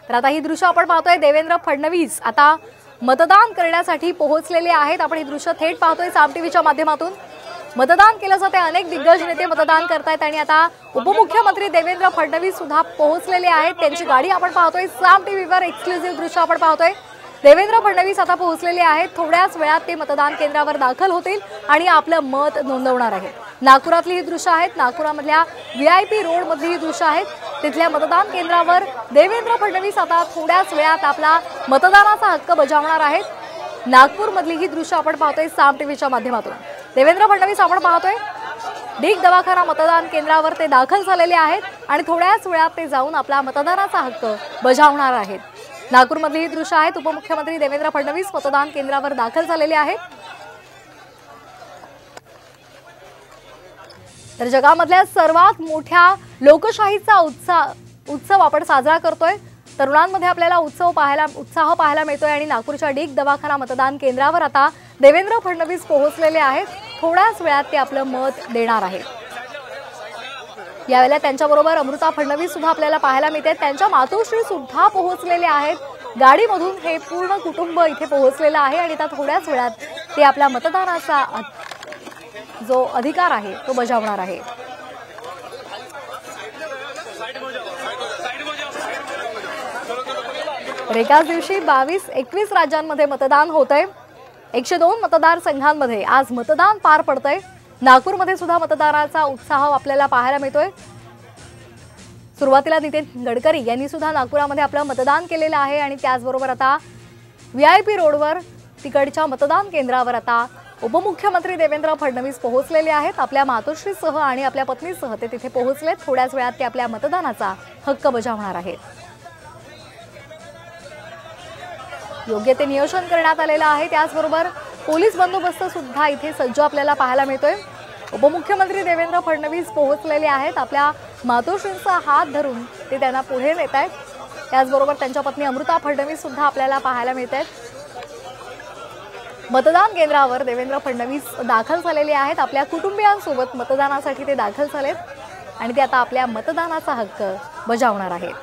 तर आता ही दृश्य आपण पाहतोय, देवेंद्र फडणवीस आता मतदान करण्यासाठी पोहोचलेले आहेत। आपण ही दृश्य थेट पाहतोय साम टीव्हीच्या माध्यमातून। मतदान केलं जाते, अनेक दिग्गज नेते मतदान करतायत आणि आता उपमुख्यमंत्री देवेंद्र फडणवीस सुद्धा पोहोचलेले आहेत। त्यांची गाडी आपण पाहतोय, साम टीव्हीवर एक्सक्लुझिव्ह दृश्य आपण पाहतोय। देवेंद्र फडणवीस आता पोहोचलेले आहेत। थोड्याच वेळात ते मतदान केंद्रावर दाखल होतील आणि आपलं मत नोंदवणार आहेत। नागपुरातली ही दृश्य आहेत, नागपुरामधल्या VIP रोड मधली ही दृश्य आहेत। तिथल्या मतदान केंद्रावर देवेंद्र फडणवीस आता थोड्याच वेळात आपला मतदानाचा हक्क बजावणार आहेत। नागपूर मधली ही दृश्य आपण पाहतोय साम टीव्हीच्या माध्यमातून। देवेंद्र फडणवीस आपण पाहतोय, डीग दवाखाना मतदान केंद्रावर ते दाखल झालेले आहेत आणि थोड्याच वेळात ते जाऊन आपला मतदानाचा हक्क बजावणार आहेत। नागपूरमधली ही दृश्य आहेत, उपमुख्यमंत्री देवेंद्र फडणवीस मतदान केंद्रावर दाखल झालेले आहेत। तर जगामधल्या सर्वात मोठ्या लोकशाहीचा उत्सव आपण साजरा करतोय। तरुणांमध्ये आपल्याला उत्साह पाहायला मिळतोय आणि नागपूरच्या डीग दवाखाना मतदान केंद्रावर आता देवेंद्र फडणवीस पोहोचलेले आहेत। थोड्याच वेळात ते आपलं मत देणार आहेत। यावेळेला त्यांच्याबरोबर अमृता फडणवीस सुद्धा आपल्याला पाहायला मिळते। त्यांच्या मातोश्री सुद्धा पोहोचलेले आहेत। गाडीमधून हे पूर्ण कुटुंब इथे पोहोचलेलं आहे आणि आता थोड्याच वेळात ते आपल्या मतदानाचा जो अधिकार आहे तो बजावणार आहे। एकाच दिवशी 22-21 राज्यांमध्ये मतदान होतंय। 102 मतदारसंघांमध्ये आज मतदान पार पडतंय। नागपूरमध्ये सुद्धा मतदाराचा उत्साह आपल्याला पाहायला मिळतोय। सुरुवातीला नितीन गडकरी यांनी सुद्धा नागपुरामध्ये आपलं मतदान केलेलं आहे आणि त्याचबरोबर आता VIP रोडवर तिकडच्या मतदान केंद्रावर आता उपमुख्यमंत्री देवेंद्र फडणवीस पोहोचलेले आहेत। आपल्या मातोश्रीसह आणि आपल्या पत्नीसह ते तिथे पोहोचलेत। थोड्याच वेळात ते आपल्या मतदानाचा हक्क बजावणार आहेत। योग्य ते नियोजन करण्यात आलेलं आहे। त्याचबरोबर पोलीस बंदोबस्त सुद्धा इथे सज्ज आपल्याला पाहायला मिळतोय। उपमुख्यमंत्री देवेंद्र फडणवीस पोहोचलेले आहेत। आपल्या मातोश्रींचा हात धरून ते त्यांना पुढे नेत आहेत। त्याचबरोबर त्यांच्या पत्नी अमृता फडणवीस सुद्धा आपल्याला पाहायला मिळत आहेत। मतदान केंद्रावर देवेंद्र फडणवीस दाखल झालेले आहेत। आपल्या कुटुंबियांसोबत मतदानासाठी ते दाखल झालेत आणि ते आता आपल्या मतदानाचा हक्क बजावणार आहेत।